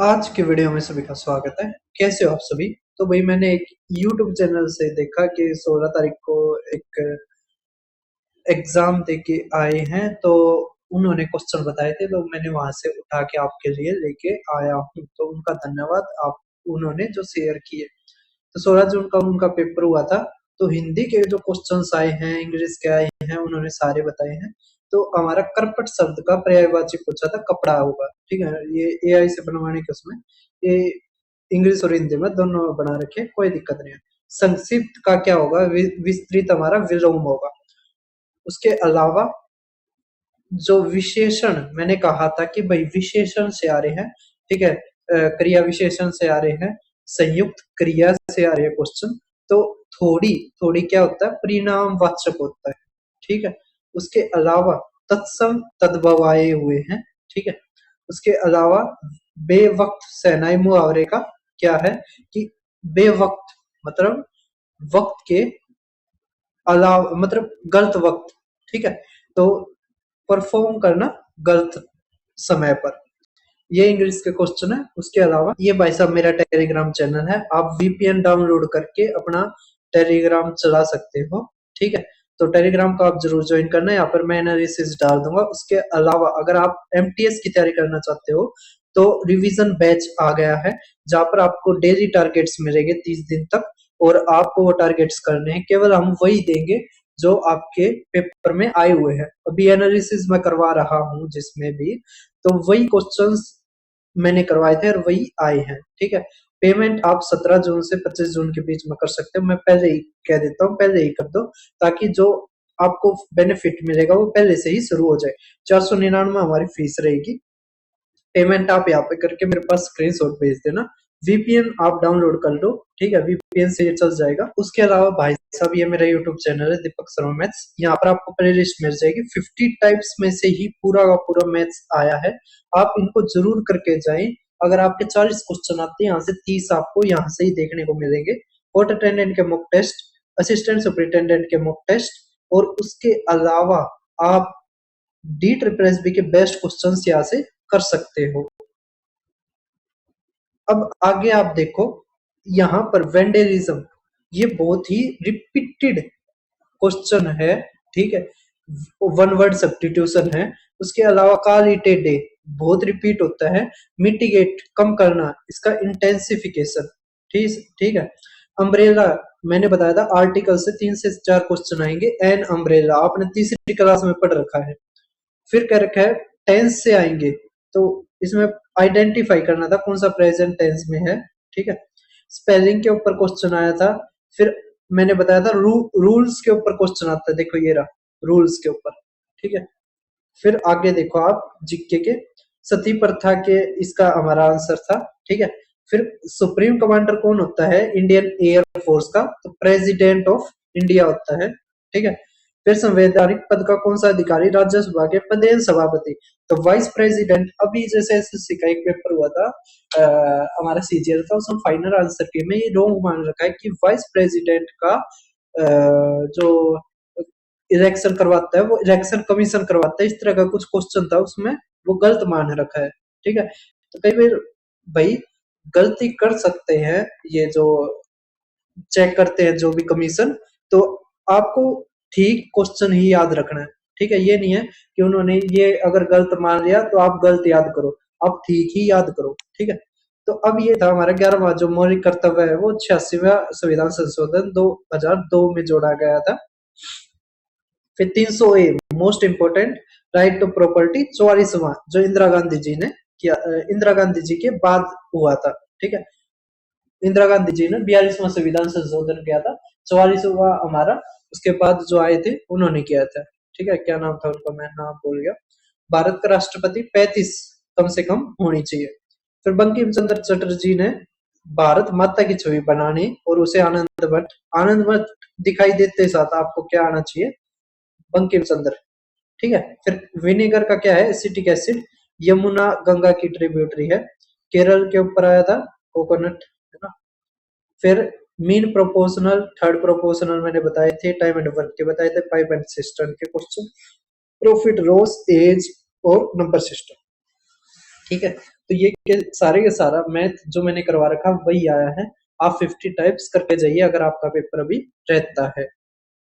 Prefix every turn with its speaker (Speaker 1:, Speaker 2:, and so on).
Speaker 1: आज के वीडियो में सभी का स्वागत है। कैसे हो आप सभी? तो भाई मैंने एक यूट्यूब चैनल से देखा कि 16 तारीख को एक एग्जाम दे के आए हैं, तो उन्होंने क्वेश्चन बताए थे, तो मैंने वहां से उठा के आपके लिए लेके आया हूँ। तो उनका धन्यवाद, आप उन्होंने जो शेयर किए। तो 16 जून का उनका पेपर हुआ था। तो हिंदी के जो क्वेश्चंस आए हैं, इंग्लिश के आए हैं, उन्होंने सारे बताए हैं। तो हमारा करपट शब्द का पर्यायवाची पूछा था, कपड़ा होगा। ठीक है, ये एआई से बनवाने के उसमें ये इंग्लिश और हिंदी में दोनों बना रखे, कोई दिक्कत नहीं है। संक्षिप्त का क्या होगा? विस्तृत हमारा विलोम होगा। उसके अलावा जो विशेषण मैंने कहा था कि भाई विशेषण से आ रहे हैं, ठीक है, क्रिया विशेषण से आ रहे हैं, संयुक्त क्रिया से आ रहे हैं क्वेश्चन। तो थोड़ी थोड़ी क्या होता है? परिणाम वाचक होता है। ठीक है। उसके अलावा तत्सम तद्भव आए हुए हैं। ठीक है। उसके अलावा बेवक्त शहनाई मुहावरे का क्या है कि बेवक्त मतलब वक्त के अलावा, मतलब गलत वक्त। ठीक है। तो परफॉर्म करना गलत समय पर, ये इंग्लिश के क्वेश्चन है। उसके अलावा ये भाई साहब मेरा टेलीग्राम चैनल है, आप वीपीएन डाउनलोड करके अपना टेलीग्राम चला सकते हो। ठीक है। तो टेलीग्राम को आप जरूर ज्वाइन करना है, यहाँ पर मैं एनालिसिस डाल दूंगा। उसके अलावा अगर आप एमटीएस की तैयारी करना चाहते हो तो रिवीजन बैच आ गया है, जहां पर आपको डेली टारगेट्स मिलेंगे 30 दिन तक, और आपको वो टारगेट्स करने हैं। केवल हम वही देंगे जो आपके पेपर में आए हुए हैं। अभी एनालिसिस मैं करवा रहा हूँ जिसमें भी, तो वही क्वेश्चंस मैंने करवाए थे और वही आए हैं। ठीक है। पेमेंट आप 17 जून से 25 जून के बीच में कर सकते हो। मैं पहले ही कह देता हूँ, पहले ही कर दो, ताकि जो आपको बेनिफिट मिलेगा वो पहले से ही शुरू हो जाए। 499 हमारी फीस रहेगी। पेमेंट आप यहाँ पे करके मेरे पास स्क्रीनशॉट भेज देना। वीपीएन आप डाउनलोड कर लो। ठीक है, वीपीएन से ये चल जाएगा। उसके अलावा भाई साहब ये मेरा यूट्यूब चैनल है दीपक शर्मा मैथ्स, यहाँ पर आपको प्ले लिस्ट मिल जाएगी। 50 टाइप्स में से ही पूरा का पूरा मैथ्स आया है, आप इनको जरूर करके जाएं। अगर आपके 40 क्वेश्चन आते हैं, यहाँ से 30 आपको यहाँ से ही देखने को मिलेंगे। कोर्ट अटेंडेंट के मॉक टेस्ट, असिस्टेंट सुपरिटेंडेंट के मॉक टेस्ट, और उसके अलावा आप डी ट्रिपल एस बी के बेस्ट क्वेश्चन यहाँ से कर सकते हो। अब आगे आप देखो, यहाँ पर वेंडेलिज्म, ये बहुत ही रिपीटेड क्वेश्चन है। ठीक है, वन वर्ड सब्स्टिट्यूशन है। उसके अलावा कालिटेडे बहुत रिपीट होता है। मिटिगेट कम करना, इसका इंटेंसिफिकेशन। ठीक ठीक है। अम्ब्रेला मैंने बताया था, आर्टिकल से 3 से 4 क्वेश्चन आएंगे। एन अम्ब्रेला आपने तीसरी क्लास में पढ़ रखा है। फिर कह रखा है टेंस से आएंगे, तो इसमें आइडेंटिफाई करना था कौन सा प्रेजेंट टेंस में है। ठीक है। स्पेलिंग के ऊपर क्वेश्चन आया था। फिर मैंने बताया था रूल्स के ऊपर क्वेश्चन आता है, देखो ये रहा रूल्स के ऊपर। ठीक है। फिर आगे देखो आप जीके के सती प्रथा के, इसका हमारा आंसर था। ठीक है। फिर सुप्रीम कमांडर कौन होता है इंडियन एयर फोर्स का? तो प्रेसिडेंट ऑफ इंडिया होता है। ठीक है। फिर संवैधानिक पद का कौन सा अधिकारी राज्यसभा के पदेन सभापति? तो वाइस प्रेसिडेंट। अभी जैसे एसएससी का एक पेपर हुआ था, हमारा सीजीएल था, उसमें फाइनल आंसर के में ये रॉन्ग मान रखा है कि वाइस प्रेसिडेंट का जो इलेक्शन करवाता है वो इलेक्शन कमीशन करवाता है, इस तरह का कुछ क्वेश्चन था उसमें, वो गलत मान रखा है। ठीक है। तो कई बार भाई गलती कर सकते हैं ये जो चेक करते हैं जो भी कमीशन, तो आपको ठीक क्वेश्चन ही याद रखना है। ठीक है, ये नहीं है कि उन्होंने ये अगर गलत मान लिया तो आप गलत याद करो, आप ठीक ही याद करो। ठीक है। तो अब ये था हमारा 11वां जो मौलिक कर्तव्य है, वो 86वां संविधान संशोधन 2002 में जोड़ा गया था। फिर 300 a most important, right to property 44वां जो इंदिरा गांधी जी ने किया, इंदिरा गांधी जी के बाद हुआ था। ठीक है। इंदिरा गांधी जी ने 42वां संविधान संशोधन किया था, 44वां हमारा उसके बाद जो आए थे उन्होंने किया था। ठीक है, क्या नाम था उनका, मैं नाम भूल गया। भारत का राष्ट्रपति 35 कम से कम होनी चाहिए। फिर बंकिम चंद्र चटर्जी ने भारत माता की छवि बनाने और उसे आनंद मठ दिखाई देते साथ आपको क्या आना चाहिए? बंकिम चंद्र। ठीक है। फिर विनेगर का क्या है? Acetic acid. यमुना गंगा की ट्रिब्यूटरी है। केरल के ऊपर आया था कोकोनट, है ना। फिर मीन प्रोपोर्शनल, थर्ड प्रोपोर्शनल मैंने बताए थे, टाइम एंड वर्क के बताए थे, पाइप एंड सिस्टम के क्वेश्चन, प्रॉफिट लॉस एज और नंबर सिस्टम। ठीक है? तो ये के सारे के सारा मैथ जो मैंने करवा रखा वही आया है। आप 50 टाइप्स करके जाइए अगर आपका पेपर अभी रहता है।